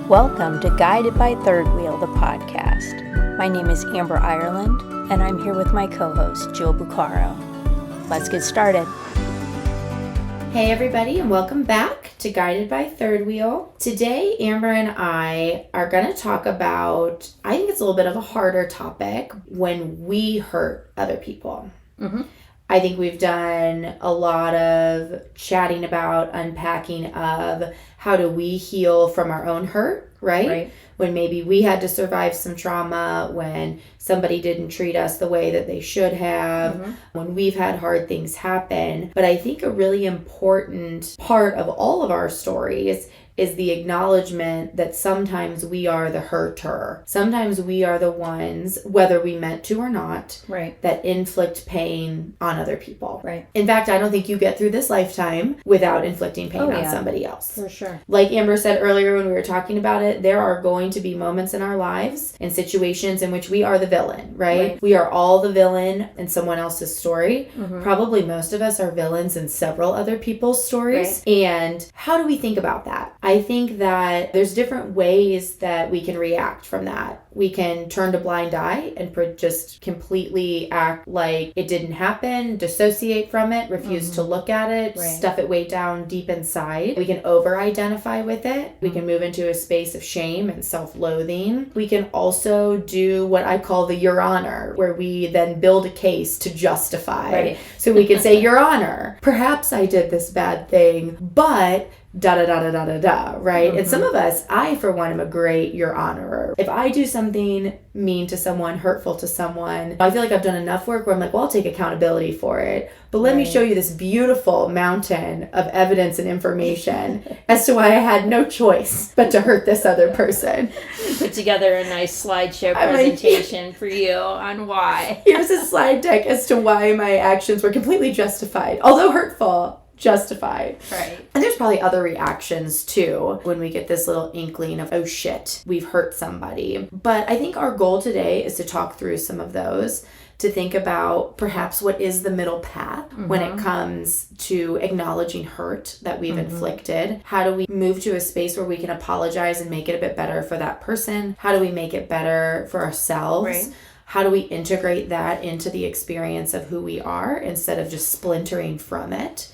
Welcome to Guided by Third Wheel, the podcast. My name is Amber Ireland, and I'm here with my co-host, Jill Bucaro. Let's get started. Hey everybody, and welcome back to Guided by Third Wheel. Today, Amber and I are going to talk about, I think it's a little bit of a harder topic, when we hurt other people. Mm-hmm. I think we've done a lot of chatting about, unpacking of how do we heal from our own hurt, right? When maybe we had to survive some trauma, when somebody didn't treat us the way that they should have, when we've had hard things happen. But I think a really important part of all of our stories is the acknowledgement that sometimes we are the hurter. Sometimes we are the ones, whether we meant to or not, that inflict pain on other people. In fact, I don't think you get through this lifetime without inflicting pain on somebody else. For sure. Like Amber said earlier when we were talking about it, there are going to be moments in our lives and situations in which we are the villain, right? We are all the villain in someone else's story. Probably most of us are villains in several other people's stories. And how do we think about that? I think that there's different ways that we can react from that. We can turn a blind eye and just completely act like it didn't happen, dissociate from it, refuse to look at it, stuff it way down deep inside. We can over-identify with it. We can move into a space of shame and self-loathing. We can also do what I call the Your Honor, where we then build a case to justify. So we can say, Your Honor, perhaps I did this bad thing, but right? And some of us, I for one am a great Your Honorer. If I do something mean to someone, hurtful to someone, I feel like I've done enough work where I'm like, well, I'll take accountability for it. But let me show you this beautiful mountain of evidence and information as to why I had no choice but to hurt this other person. Put together a nice slideshow presentation for you on why. Here's a slide deck as to why my actions were completely justified, although hurtful. Justified. And there's probably other reactions too when we get this little inkling of, oh shit, we've hurt somebody. But I think our goal today is to talk through some of those, to think about perhaps what is the middle path when it comes to acknowledging hurt that we've inflicted. How do we move to a space where we can apologize and make it a bit better for that person? How do we make it better for ourselves? How do we integrate that into the experience of who we are instead of just splintering from it?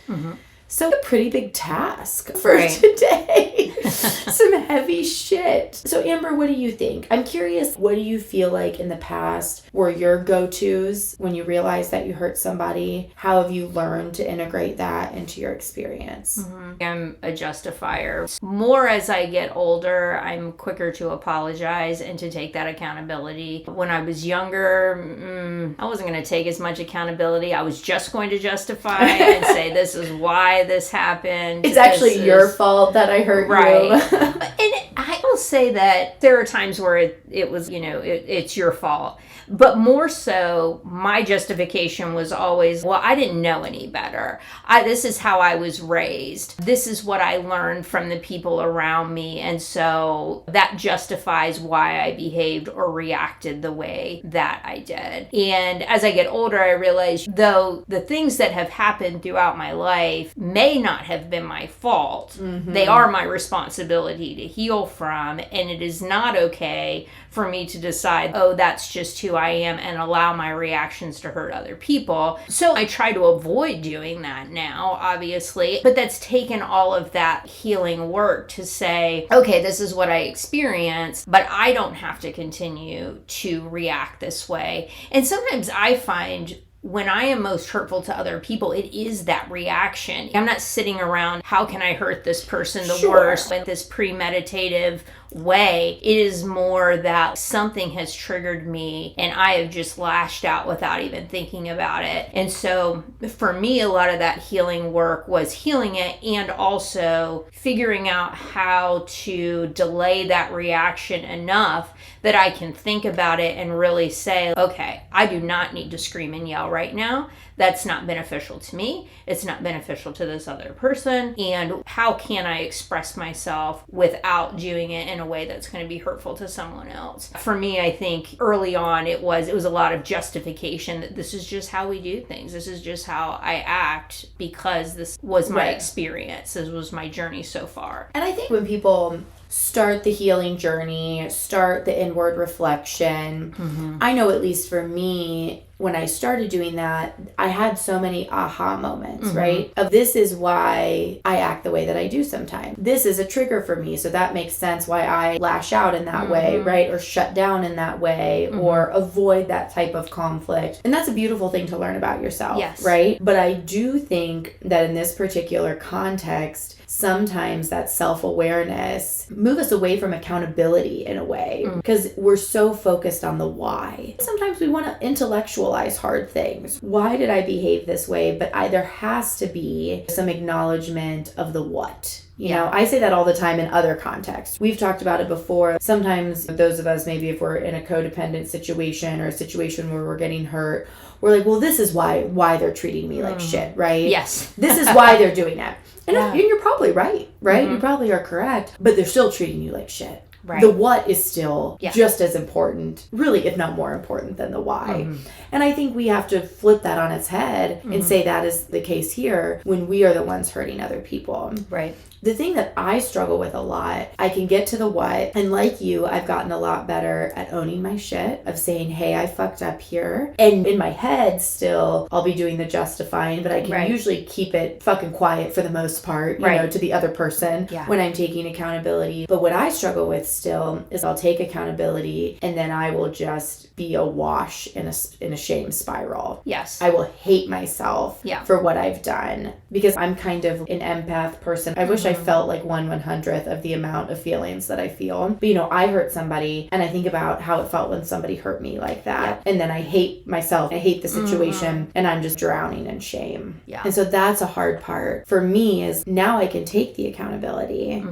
So a pretty big task for today. Some heavy shit. So Amber, what do you think? I'm curious, what do you feel like in the past were your go-tos when you realized that you hurt somebody? How have you learned to integrate that into your experience? I'm a justifier. More as I get older, I'm quicker to apologize and to take that accountability. When I was younger, I wasn't going to take as much accountability. I was just going to justify and say, this is why this happened. It's actually your fault that I hurt you. And I will say that there are times where it was, it's your fault. But more so, my justification was always, well, I didn't know any better. This is how I was raised. This is what I learned from the people around me. And so that justifies why I behaved or reacted the way that I did. And as I get older, I realize, though the things that have happened throughout my life may not have been my fault, they are my responsibility to heal from. And it is not okay for me to decide, oh, that's just who I am, and allow my reactions to hurt other people. So I try to avoid doing that now, obviously, but that's taken all of that healing work to say, okay, this is what I experienced, but I don't have to continue to react this way. And sometimes I find when I am most hurtful to other people, it is that reaction. I'm not sitting around, how can I hurt this person the worst in this premeditative way. It is more that something has triggered me and I have just lashed out without even thinking about it. And so for me, a lot of that healing work was healing it and also figuring out how to delay that reaction enough that I can think about it and really say, okay, I do not need to scream and yell right now. That's not beneficial to me. It's not beneficial to this other person. And how can I express myself without doing it in a way that's going to be hurtful to someone else? For me, I think early on it was a lot of justification that this is just how we do things. This is just how I act because this was my experience. This was my journey so far. And I think when people start the healing journey, start the inward reflection, I know at least for me, when I started doing that, I had so many aha moments, right? Of this is why I act the way that I do sometimes. This is a trigger for me, so that makes sense why I lash out in that way, right? Or shut down in that way, or avoid that type of conflict. And that's a beautiful thing to learn about yourself, right? But I do think that in this particular context, sometimes that self-awareness move us away from accountability in a way because we're so focused on the why. Sometimes we want to intellectualize hard things. Why did I behave this way? But there has to be some acknowledgement of the what. You know, I say that all the time in other contexts. We've talked about it before. Sometimes those of us, maybe if we're in a codependent situation or a situation where we're getting hurt, we're like, well, this is why they're treating me like shit, right? Yes. This is why they're doing that. And you're probably right? You probably are correct, but they're still treating you like shit. Right. The what is still just as important, really, if not more important than the why. And I think we have to flip that on its head and say that is the case here when we are the ones hurting other people. Right. The thing that I struggle with a lot, I can get to the what, and like you, I've gotten a lot better at owning my shit, of saying, hey, I fucked up here. And in my head still, I'll be doing the justifying, but I can usually keep it fucking quiet for the most part, you know, to the other person when I'm taking accountability. But what I struggle with still is I'll take accountability and then I will just be awash in a shame spiral. Yes. I will hate myself for what I've done because I'm kind of an empath person. I wish I felt like 1/100th of the amount of feelings that I feel. But you know, I hurt somebody and I think about how it felt when somebody hurt me like that. And then I hate myself. I hate the situation and I'm just drowning in shame. And so that's a hard part for me is now I can take the accountability.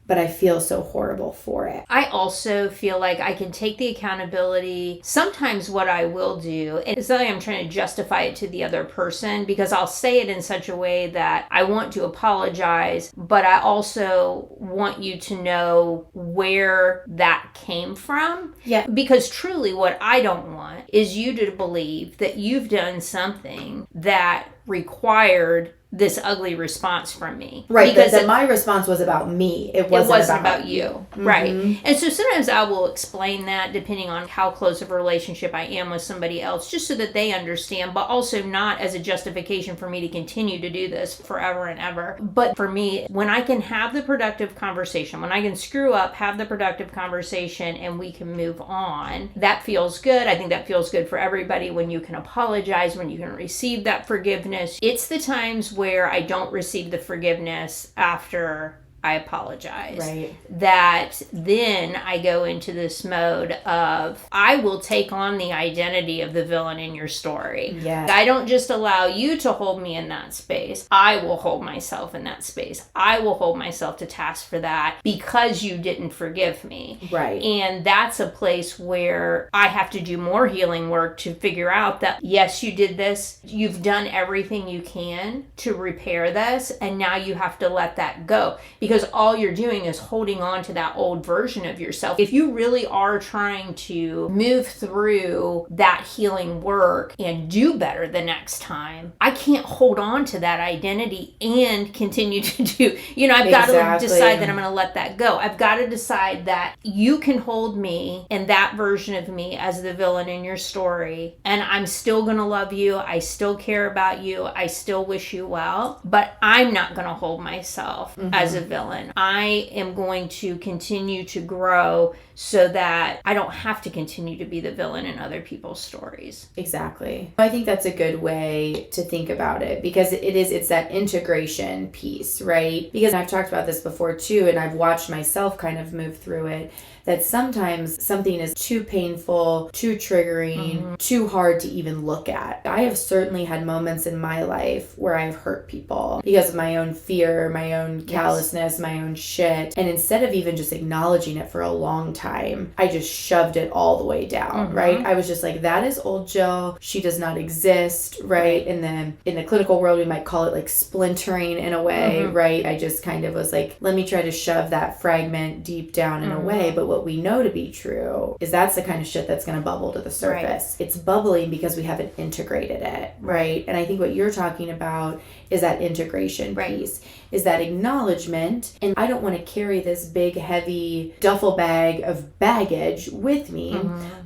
But I feel so horrible for it. I also feel like I can take the accountability. Sometimes what I will do, and it's not like I'm trying to justify it to the other person, because I'll say it in such a way that I want to apologize, but I also want you to know where that came from. Yeah. Because truly what I don't want is you to believe that you've done something that required this ugly response from me. Right, because that my response was about me. It wasn't about you. Right. And so sometimes I will explain that depending on how close of a relationship I am with somebody else, just so that they understand, but also not as a justification for me to continue to do this forever and ever. But for me, when I can have the productive conversation, when I can screw up, have the productive conversation, and we can move on, that feels good. I think that feels good for everybody when you can apologize, when you can receive that forgiveness. It's the times where I don't receive the forgiveness after I apologize. Right. That then I go into this mode of I will take on the identity of the villain in your story. Yeah. I don't just allow you to hold me in that space. I will hold myself in that space. I will hold myself to task for that because you didn't forgive me. Right. And that's a place where I have to do more healing work to figure out that, yes, you did this. You've done everything you can to repair this. And now you have to let that go. Because all you're doing is holding on to that old version of yourself. If you really are trying to move through that healing work and do better the next time, I can't hold on to that identity and continue to do, I've got to decide that I'm going to let that go. I've got to decide that you can hold me and that version of me as the villain in your story, and I'm still going to love you. I still care about you. I still wish you well, but I'm not going to hold myself as a villain. I am going to continue to grow so that I don't have to continue to be the villain in other people's stories. Exactly. I think that's a good way to think about it because it's that integration piece, right? Because I've talked about this before too, and I've watched myself kind of move through it. that sometimes something is too painful, too triggering, too hard to even look at. I have certainly had moments in my life where I've hurt people because of my own fear, my own callousness, my own shit. And instead of even just acknowledging it for a long time, I just shoved it all the way down, right? I was just like, that is old Jill. She does not exist, right? And then in the clinical world, we might call it like splintering in a way, right? I just kind of was like, let me try to shove that fragment deep down in a way. But what we know to be true is that's the kind of shit that's going to bubble to the surface. It's bubbling because we haven't integrated it, right? And I think what you're talking about is that integration piece, is that acknowledgement. And I don't want to carry this big, heavy duffel bag of baggage with me,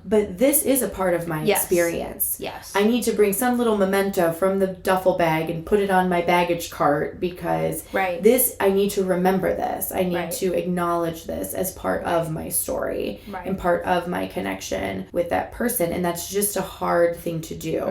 but this is a part of my experience. Yes. I need to bring some little memento from the duffel bag and put it on my baggage cart because this, I need to remember this. I need to acknowledge this as part of my story and part of my connection with that person. And that's just a hard thing to do.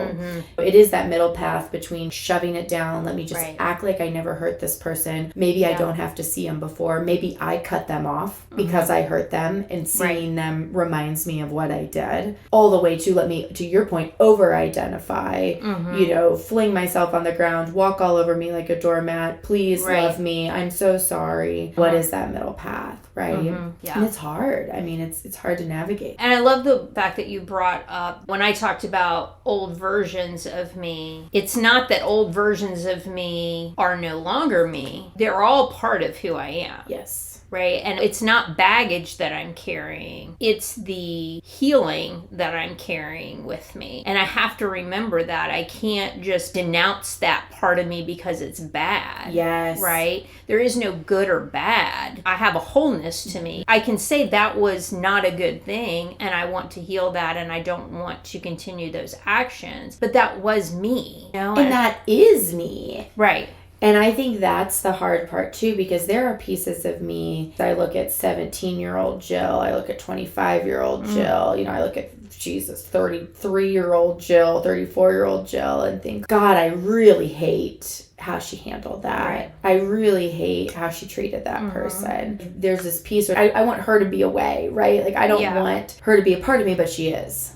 It is that middle path between shoving it down, let me just act like I never hurt this person. Maybe I don't have to see them before. Maybe I cut them off because I hurt them, and seeing them reminds me of what I did. All the way to, let me, to your point, over-identify, you know, fling myself on the ground, walk all over me like a doormat. Please love me. I'm so sorry. What is that middle path, right? And it's hard. I mean, it's hard to navigate. And I love the fact that you brought up, when I talked about old versions of me, it's not that old versions of me are no longer me. They're all part of who I am. Yes. Right? And it's not baggage that I'm carrying. It's the healing that I'm carrying with me. And I have to remember that. I can't just denounce that part of me because it's bad. Yes. Right? There is no good or bad. I have a wholeness to me. I can say that was not a good thing and I want to heal that and I don't want to continue those actions. But that was me. You know? And that is me. Right. And I think that's the hard part too, because there are pieces of me. I look at 17-year-old Jill. I look at 25-year-old Jill. You know, I look at, Jesus, 33-year-old Jill, 34-year-old Jill, and think, God, I really hate how she handled that. Right. I really hate how she treated that person. There's this piece where I want her to be away, right? Like, I don't want her to be a part of me, but she is.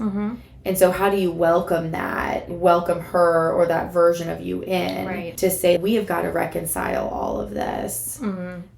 And so how do you welcome that, welcome her or that version of you in to say, we have got to reconcile all of this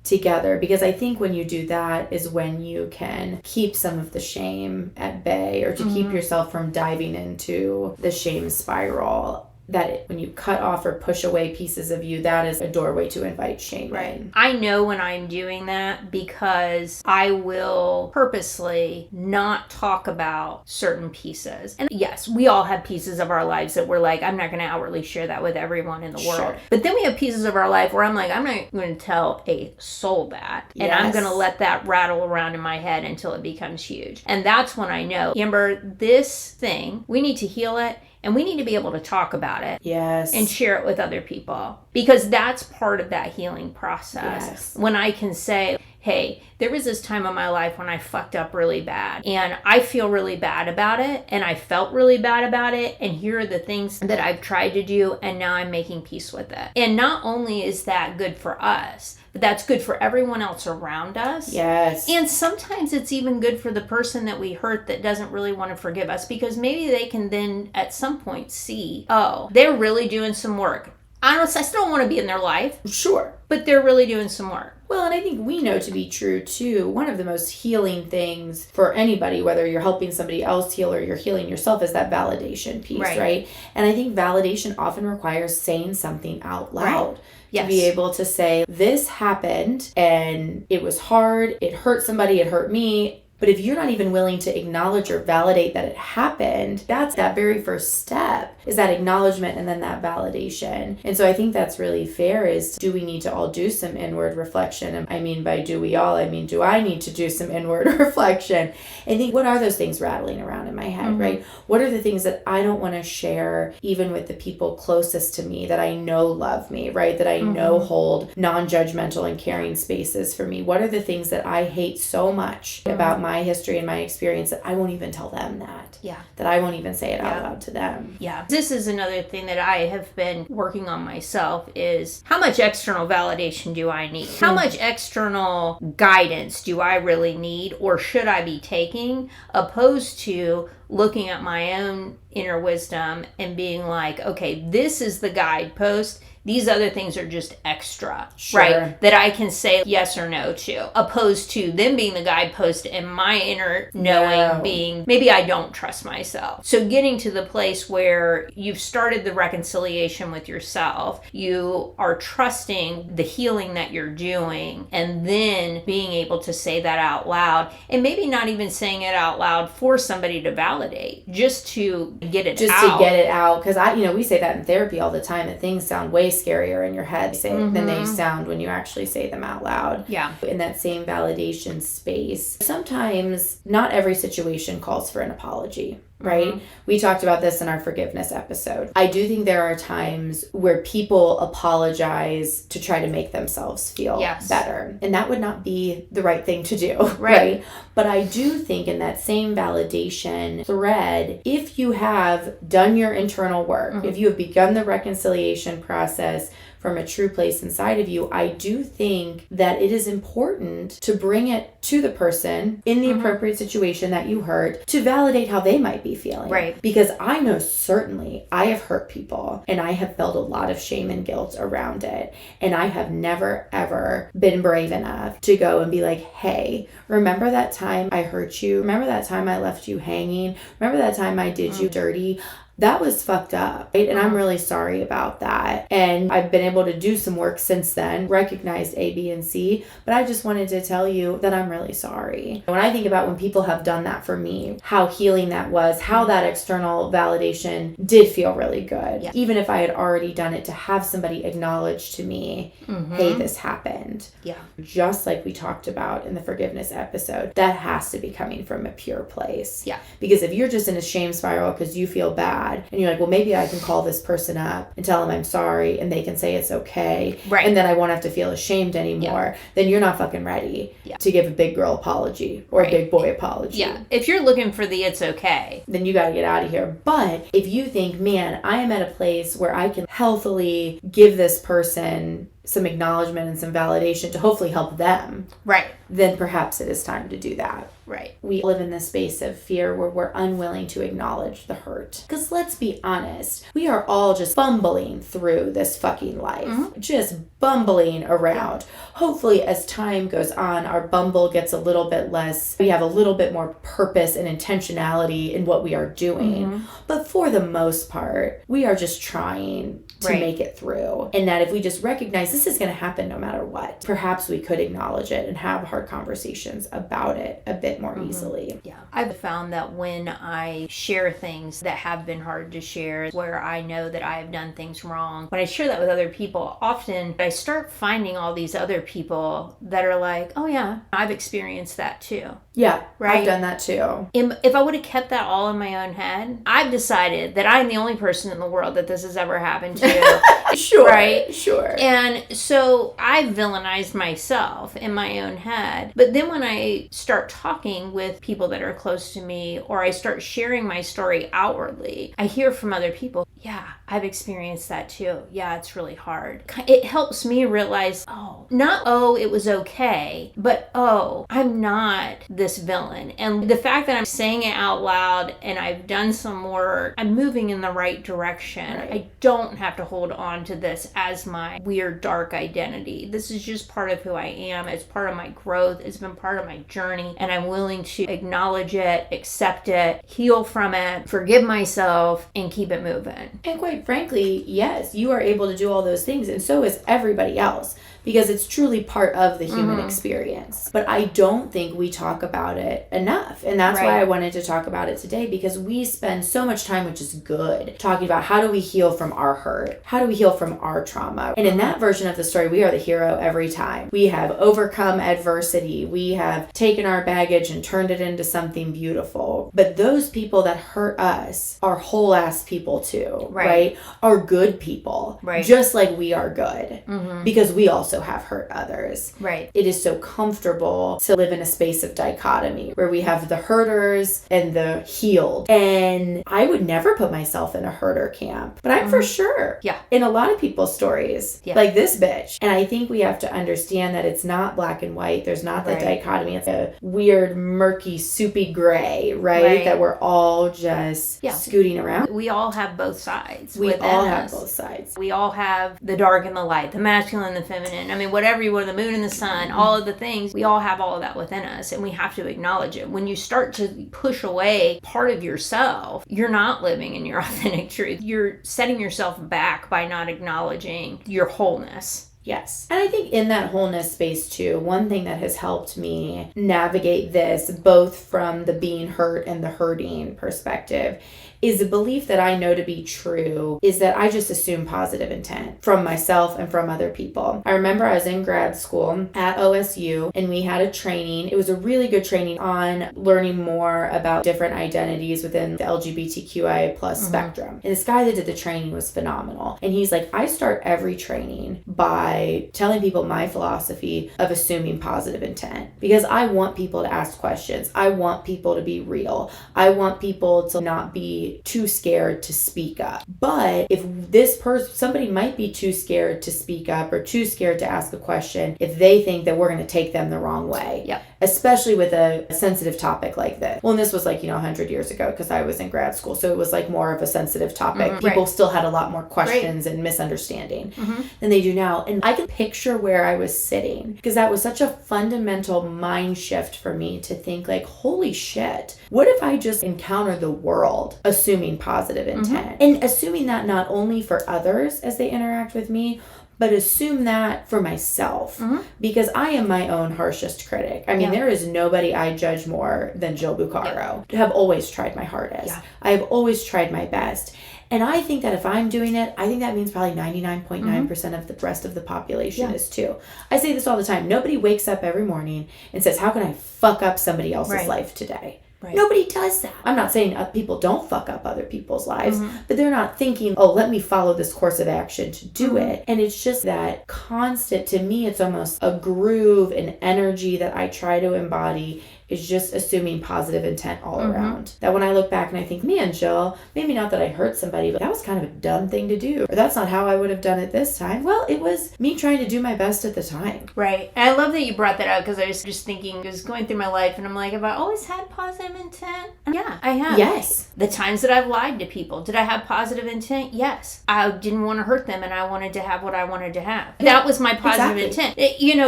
together? Because I think when you do that is when you can keep some of the shame at bay, or to keep yourself from diving into the shame spiral. That when you cut off or push away pieces of you, that is a doorway to invite shame in. I know when I'm doing that because I will purposely not talk about certain pieces. And yes, we all have pieces of our lives that we're like, I'm not going to outwardly share that with everyone in the world. But then we have pieces of our life where I'm like, I'm not going to tell a soul that. And I'm going to let that rattle around in my head until it becomes huge. And that's when I know, Amber, this thing, we need to heal it. And we need to be able to talk about it. Yes. And share it with other people. Because that's part of that healing process. Yes. When I can say, hey, there was this time in my life when I fucked up really bad. And I feel really bad about it. And I felt really bad about it. And here are the things that I've tried to do. And now I'm making peace with it. And not only is that good for us, but that's good for everyone else around us. Yes. And sometimes it's even good for the person that we hurt that doesn't really want to forgive us, because maybe they can then at some point see, oh, they're really doing some work. Honestly, I still don't want to be in their life. Sure. But they're really doing some work. Well, and I think we know to be true, too, one of the most healing things for anybody, whether you're helping somebody else heal or you're healing yourself, is that validation piece, right? And I think validation often requires saying something out loud. Right. Yes. To be able to say, this happened and it was hard, it hurt somebody, it hurt me. But if you're not even willing to acknowledge or validate that it happened, that's that very first step, is that acknowledgement and then that validation. And so I think that's really fair, is, do we need to all do some inward reflection? And I mean, by do we all, I mean, do I need to do some inward reflection? And think, what are those things rattling around in my head, right? What are the things that I don't want to share, even with the people closest to me that I know love me, right? That I know hold non-judgmental and caring spaces for me? What are the things that I hate so much about my history and my experience that I won't even tell them that. Yeah. That I won't even say it out loud to them. Yeah. This is another thing that I have been working on myself is how much external validation do I need? How much external guidance do I really need or should I be taking, opposed to looking at my own inner wisdom and being like, okay, this is the guidepost. These other things are just extra, right? That I can say yes or no to, opposed to them being the guidepost and my inner knowing being, maybe I don't trust myself. So getting to the place where you've started the reconciliation with yourself, you are trusting the healing that you're doing, and then being able to say that out loud, and maybe not even saying it out loud for somebody to validate, just to get it out. Just to get it out. Because we say that in therapy all the time, that things sound way scarier in your head than they sound when you actually say them out loud. Yeah. In that same validation space. Sometimes not every situation calls for an apology. Right? We talked about this in our forgiveness episode. I do think there are times where people apologize to try to make themselves feel better. And that would not be the right thing to do. Right? But I do think in that same validation thread, if you have done your internal work, if you have begun the reconciliation process from a true place inside of you, I do think that it is important to bring it to the person in the appropriate situation that you hurt to validate how they might be feeling. Right. Because I know certainly I have hurt people and I have felt a lot of shame and guilt around it. And I have never, ever been brave enough to go and be like, hey, remember that time I hurt you? Remember that time I left you hanging? Remember that time I did you dirty? That was fucked up, right? And I'm really sorry about that. And I've been able to do some work since then, recognized A, B, and C, but I just wanted to tell you that I'm really sorry. When I think about when people have done that for me, how healing that was, how that external validation did feel really good. Yeah. Even if I had already done it, to have somebody acknowledge to me, hey, this happened. Yeah. Just like we talked about in the forgiveness episode, that has to be coming from a pure place. Yeah. Because if you're just in a shame spiral because you feel bad, and you're like, well, maybe I can call this person up and tell them I'm sorry and they can say it's okay. Right. And then I won't have to feel ashamed anymore. Yeah. Then you're not fucking ready to give a big girl apology or a big boy apology. Yeah. If you're looking for the it's okay, then you got to get out of here. But if you think, man, I am at a place where I can healthily give this person some acknowledgement and some validation to hopefully help them. Right. Then perhaps it is time to do that. Right. We live in this space of fear where we're unwilling to acknowledge the hurt. Because let's be honest, we are all just bumbling through this fucking life. Just bumbling around. Hopefully as time goes on, our bumble gets a little bit less. We have a little bit more purpose and intentionality in what we are doing. But for the most part, we are just trying to make it through. And that if we just recognize this is going to happen no matter what, perhaps we could acknowledge it and have hard conversations about it a bit more easily. Yeah. I've found that when I share things that have been hard to share, where I know that I have done things wrong, when I share that with other people, often I start finding all these other people that are like, oh yeah, I've experienced that too. Yeah, right. I've done that too. If I would have kept that all in my own head, I've decided that I'm the only person in the world that this has ever happened to. Sure. Right? Sure. And so I villainized myself in my own head. But then when I start talking with people that are close to me, or I start sharing my story outwardly, I hear from other people, yeah, I've experienced that too. Yeah, it's really hard. It helps me realize, it was okay, but I'm not this villain. And the fact that I'm saying it out loud and I've done some work, I'm moving in the right direction. Right. I don't have to hold on to this as my weird, dark identity. This is just part of who I am. It's part of my growth. It's been part of my journey. And I'm willing to acknowledge it, accept it, heal from it, forgive myself, and keep it moving. And quite frankly, yes, you are able to do all those things. And so is everybody else. Because it's truly part of the human experience. But I don't think we talk about it enough. And that's why I wanted to talk about it today, because we spend so much time, which is good, talking about how do we heal from our hurt? How do we heal from our trauma? And in that version of the story, we are the hero every time. We have overcome adversity. We have taken our baggage and turned it into something beautiful. But those people that hurt us are whole ass people too, right? Are good people. Right. Just like we are good. Because we also also have hurt others. Right. It is so comfortable to live in a space of dichotomy where we have the hurters and the healed. And I would never put myself in a herder camp, but I'm for sure in a lot of people's stories, like this bitch. And I think we have to understand that it's not black and white. There's not the dichotomy. It's a weird, murky, soupy gray, right? That we're all just scooting around. We all have both sides. We all have both sides. We all have the dark and the light, the masculine and the feminine. I mean, whatever you want, the moon and the sun, all of the things, we all have all of that within us, and we have to acknowledge it. When you start to push away part of yourself, you're not living in your authentic truth. You're setting yourself back by not acknowledging your wholeness. Yes. And I think in that wholeness space too, one thing that has helped me navigate this, both from the being hurt and the hurting perspective, is the belief that I know to be true is that I just assume positive intent from myself and from other people. I remember I was in grad school at OSU and we had a training. It was a really good training on learning more about different identities within the LGBTQIA plus spectrum. And this guy that did the training was phenomenal. And he's like, I start every training by telling people my philosophy of assuming positive intent because I want people to ask questions. I want people to be real. I want people to not be too scared to speak up. But if this person, somebody might be too scared to speak up or too scared to ask a question if they think that we're going to take them the wrong way. Yep. Especially with a sensitive topic like this. Well, and this was like, 100 years ago because I was in grad school. So it was like more of a sensitive topic. People still had a lot more questions and misunderstanding than they do now. And I can picture where I was sitting because that was such a fundamental mind shift for me to think like, holy shit, what if I just encounter the world assuming positive intent and assuming that not only for others as they interact with me, but assume that for myself because I am my own harshest critic. I mean, there is nobody I judge more than Jill Bucaro. I have always tried my hardest. I have always tried my best. And I think that if I'm doing it, I think that means probably 99.9% of the rest of the population is too. I say this all the time. Nobody wakes up every morning and says, how can I fuck up somebody else's life today? Right. Nobody does that. I'm not saying people don't fuck up other people's lives, but they're not thinking, oh, let me follow this course of action to do it. And it's just that constant, to me, it's almost a groove and energy that I try to embody is just assuming positive intent all around. That when I look back and I think, man, Jill, maybe not that I hurt somebody, but that was kind of a dumb thing to do. Or that's not how I would have done it this time. Well, it was me trying to do my best at the time. Right. And I love that you brought that up because I was just thinking, I was going through my life and I'm like, have I always had positive intent? Yeah, I have. Yes. The times that I've lied to people, did I have positive intent? Yes. I didn't want to hurt them and I wanted to have what I wanted to have. That was my positive intent.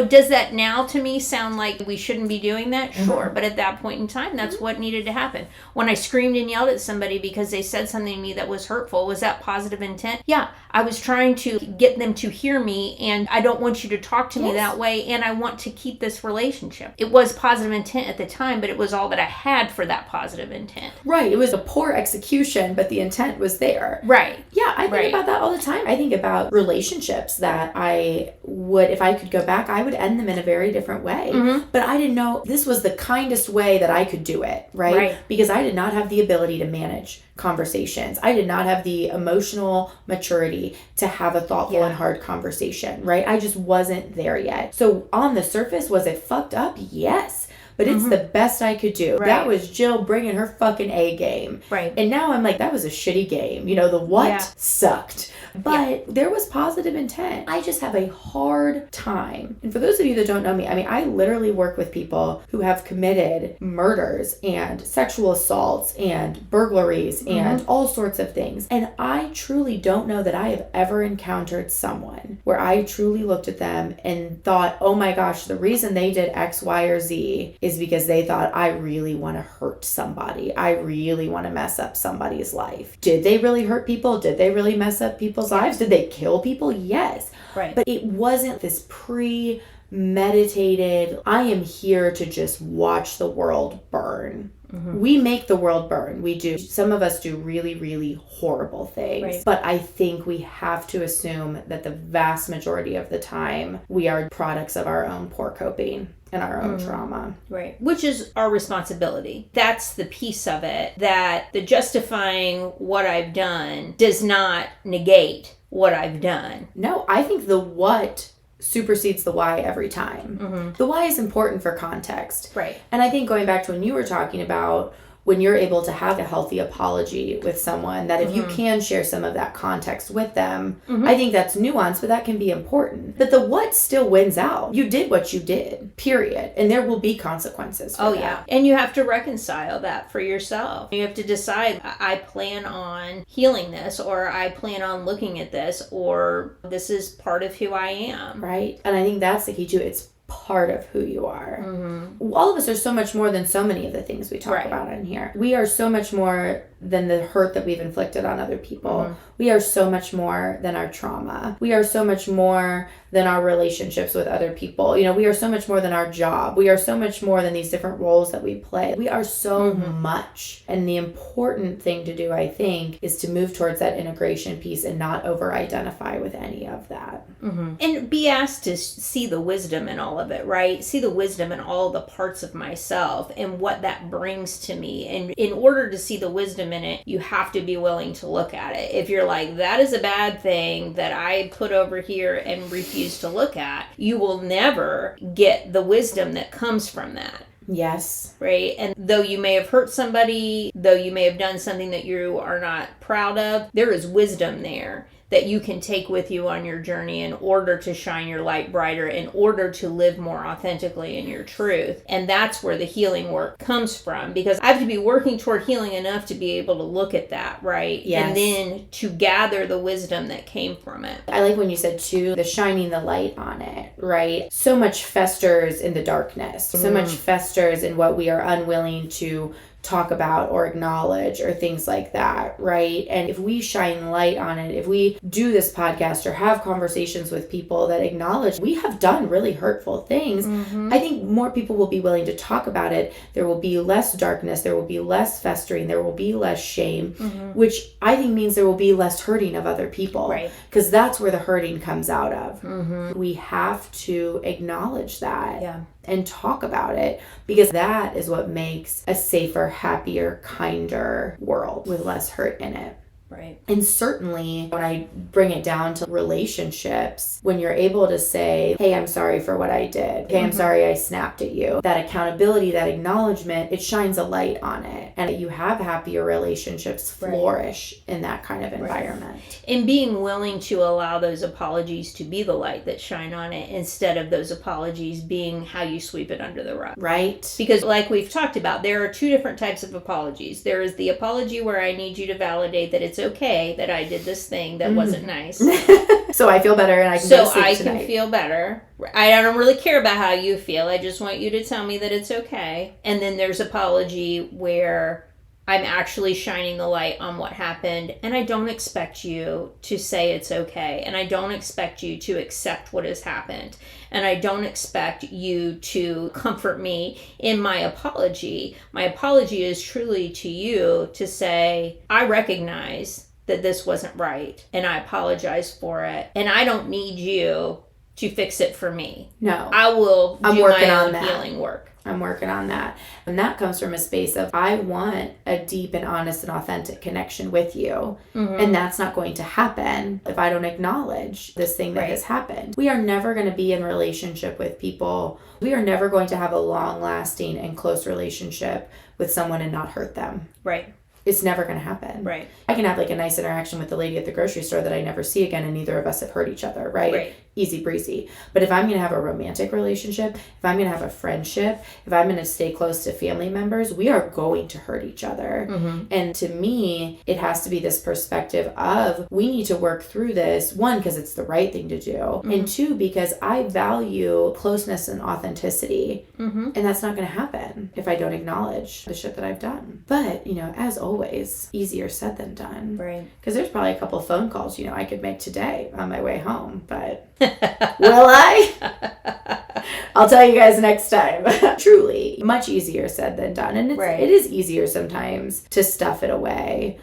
Does that now to me sound like we shouldn't be doing that? Sure. But at that point in time, that's what needed to happen. When I screamed and yelled at somebody because they said something to me that was hurtful, was that positive intent? Yeah. I was trying to get them to hear me, and I don't want you to talk to me that way, and I want to keep this relationship. It was positive intent at the time, but it was all that I had for that positive intent. Right. It was a poor execution, but the intent was there. Right. Yeah, I think about that all the time. I think about relationships that I would, if I could go back, I would end them in a very different way. But I didn't know this was the kindest way that I could do it, right? Because I did not have the ability to manage conversations. I did not have the emotional maturity to have a thoughtful and hard conversation, right? I just wasn't there yet. So on the surface, was it fucked up? Yes. But it's the best I could do. That was Jill bringing her fucking A game. Right. And now I'm like, that was a shitty game. The what sucked. But there was positive intent. I just have a hard time. And for those of you that don't know me, I mean, I literally work with people who have committed murders and sexual assaults and burglaries and all sorts of things. And I truly don't know that I have ever encountered someone where I truly looked at them and thought, oh my gosh, the reason they did X, Y, or Z is because they thought, I really want to hurt somebody. I really want to mess up somebody's life. Did they really hurt people? Did they really mess up people's lives? Did they kill people? Yes. Right. But it wasn't this premeditated, I am here to just watch the world burn. We make the world burn. We do. Some of us do really, really horrible things. Right. But I think we have to assume that the vast majority of the time we are products of our own poor coping and our own trauma. Right. Which is our responsibility. That's the piece of it, that the justifying what I've done does not negate what I've done. No, I think the what supersedes the why every time. The why is important for context. Right. And I think going back to when you were talking about when you're able to have a healthy apology with someone, that if you can share some of that context with them, I think that's nuanced, but that can be important. But the what still wins out. You did what you did, period. And there will be consequences for that. Yeah. And you have to reconcile that for yourself. You have to decide, I plan on healing this, or I plan on looking at this, or this is part of who I am. Right. And I think that's the key too. It's part of who you are. All of us are so much more than so many of the things we talk about in here. We are so much more than the hurt that we've inflicted on other people. We are so much more than our trauma. We are so much more than our relationships with other people. You know, we are so much more than our job. We are so much more than these different roles that we play. We are so much. And the important thing to do, I think, is to move towards that integration piece and not over-identify with any of that. And be asked to see the wisdom in all of it, right? See the wisdom in all the parts of myself and what that brings to me. And in order to see the wisdom in it, you have to be willing to look at it. If you're like, that is a bad thing that I put over here and refuse to look at, you will never get the wisdom that comes from that. Yes. Right? And though you may have hurt somebody, though you may have done something that you are not proud of, there is wisdom there that you can take with you on your journey in order to shine your light brighter, in order to live more authentically in your truth. And that's where the healing work comes from, because I have to be working toward healing enough to be able to look at that, right? Yes. And then to gather the wisdom that came from it. I like when you said too, the shining the light on it, right? So much festers in the darkness. So much festers in what we are unwilling to talk about or acknowledge or things like that, right? And if we shine light on it, if we do this podcast or have conversations with people that acknowledge we have done really hurtful things, I think more people will be willing to talk about it. There will be less darkness, there will be less festering, there will be less shame, which I think means there will be less hurting of other people, right? Because that's where the hurting comes out of. We have to acknowledge that and talk about it, because that is what makes a safer, happier, kinder world with less hurt in it. Right. And certainly when I bring it down to relationships, when you're able to say, hey, I'm sorry for what I did. Hey, I'm sorry I snapped at you. That accountability, that acknowledgement, it shines a light on it. And you have happier relationships flourish in that kind of environment. And being willing to allow those apologies to be the light that shine on it, instead of those apologies being how you sweep it under the rug. Right. Because like we've talked about, there are two different types of apologies. There is the apology where I need you to validate that it's okay that I did this thing that wasn't nice. So I feel better and I can go to sleep I tonight. can feel better. I don't really care about how you feel. I just want you to tell me that it's okay. And then there's apology where I'm actually shining the light on what happened, and I don't expect you to say it's okay, and I don't expect you to accept what has happened, and I don't expect you to comfort me in my apology. My apology is truly to you to say, I recognize that this wasn't right, and I apologize for it, and I don't need you to fix it for me. No. I will do my own healing work. I'm working on that. And that comes from a space of, I want a deep and honest and authentic connection with you. And that's not going to happen if I don't acknowledge this thing that has happened. We are never going to be in relationship with people. We are never going to have a long-lasting and close relationship with someone and not hurt them. Right. It's never going to happen. Right. I can have like a nice interaction with the lady at the grocery store that I never see again, and neither of us have hurt each other, right? Easy breezy. But if I'm going to have a romantic relationship, if I'm going to have a friendship, if I'm going to stay close to family members, we are going to hurt each other. And to me, it has to be this perspective of, we need to work through this, one, because it's the right thing to do, and two, because I value closeness and authenticity. And that's not going to happen if I don't acknowledge the shit that I've done. But, you know, as always, easier said than done. Right. Because there's probably a couple of phone calls, you know, I could make today on my way home, but will I? I'll tell you guys next time. Truly, much easier said than done. And it is easier sometimes to stuff it away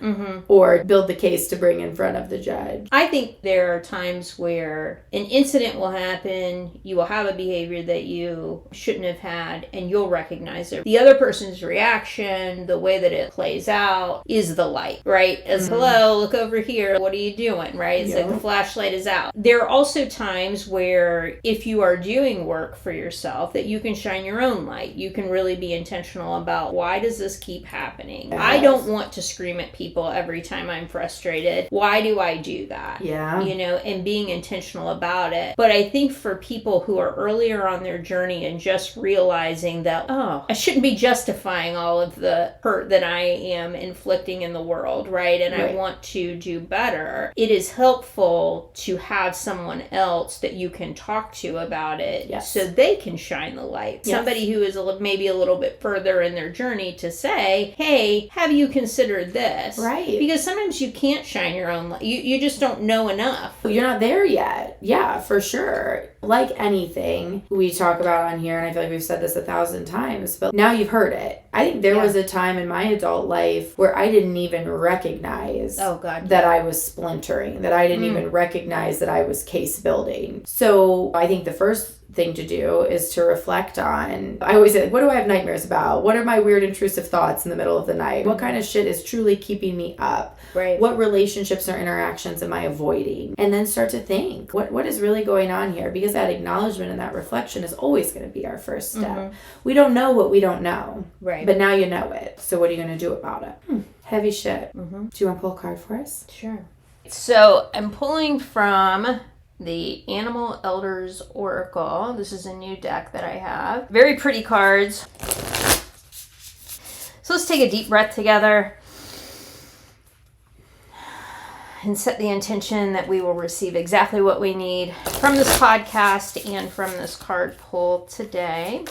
or build the case to bring in front of the judge. I think there are times where an incident will happen, you will have a behavior that you shouldn't have had, and you'll recognize it. The other person's reaction, the way that it plays out, is the light, right? As hello, look over here, what are you doing, right? It's like the flashlight is out. There are also times where if you are doing work for yourself, that you can shine your own light. You can really be intentional about, why does this keep happening? Yes. I don't want to scream at people every time I'm frustrated. Why do I do that? Yeah. You know, and being intentional about it. But I think for people who are earlier on their journey and just realizing that, oh, I shouldn't be justifying all of the hurt that I am inflicting in the world, right? And I want to do better. It is helpful to have someone else that you can talk to about it so they can shine the light. Yes. Somebody who is maybe a little bit further in their journey to say, hey, have you considered this? Right. Because sometimes you can't shine your own light. You just don't know enough. You're not there yet. Yeah, for sure. Like anything we talk about on here, and I feel like we've said this 1,000 times, but now you've heard it. I think there was a time in my adult life where I didn't even recognize that I was splintering, that I didn't even recognize that I was case building. So I think the first thing to do is to reflect on, I always say, what do I have nightmares about? What are my weird intrusive thoughts in the middle of the night? What kind of shit is truly keeping me up? Right. What relationships or interactions am I avoiding? And then start to think, what is really going on here? Because that acknowledgement and that reflection is always going to be our first step. We don't know what we don't know. Right. But now you know it. So what are you going to do about it? Heavy shit. Do you want to pull a card for us? Sure. So I'm pulling from the Animal Elders Oracle. This is a new deck that I have. Very pretty cards. So let's take a deep breath together and set the intention that we will receive exactly what we need from this podcast and from this card pull today.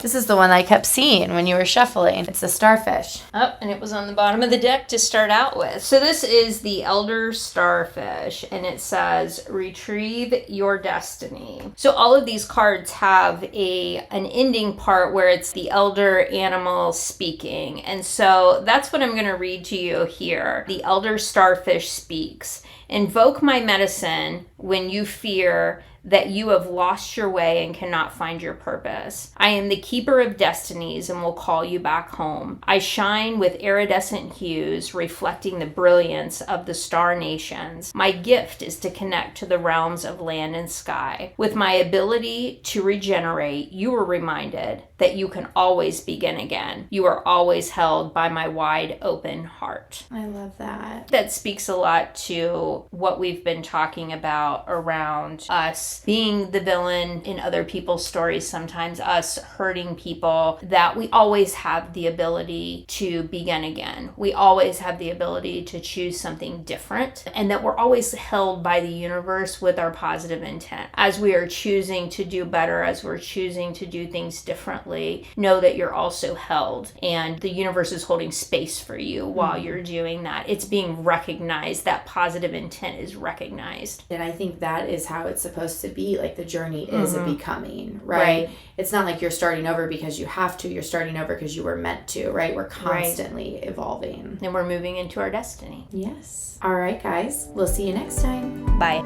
This is the one I kept seeing when you were shuffling. It's the starfish. Oh, and it was on the bottom of the deck to start out with. So this is the Elder Starfish, and it says, retrieve your destiny. So all of these cards have an ending part where it's the elder animal speaking. And so that's what I'm going to read to you here. The Elder Starfish speaks. Invoke my medicine when you fear that you have lost your way and cannot find your purpose. I am the keeper of destinies and will call you back home. I shine with iridescent hues, reflecting the brilliance of the star nations. My gift is to connect to the realms of land and sky. With my ability to regenerate, you are reminded that you can always begin again. You are always held by my wide open heart. I love that. That speaks a lot to what we've been talking about around us being the villain in other people's stories, sometimes us hurting people, that we always have the ability to begin again. We always have the ability to choose something different, and that we're always held by the universe with our positive intent. As we are choosing to do better, as we're choosing to do things differently, know that you're also held, and the universe is holding space for you while you're doing that. It's being recognized. That positive intent is recognized. And I think that is how it's supposed to be. Like, the journey is a becoming, right? It's not like you're starting over because you have to. You're starting over because you were meant to, right? We're constantly evolving. And we're moving into our destiny. Yes. All right, guys. We'll see you next time. Bye.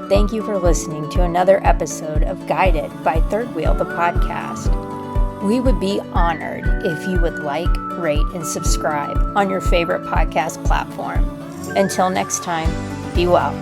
Thank you for listening to another episode of Guided by Third Wheel, the podcast. We would be honored if you would like, rate, and subscribe on your favorite podcast platform. Until next time, be well.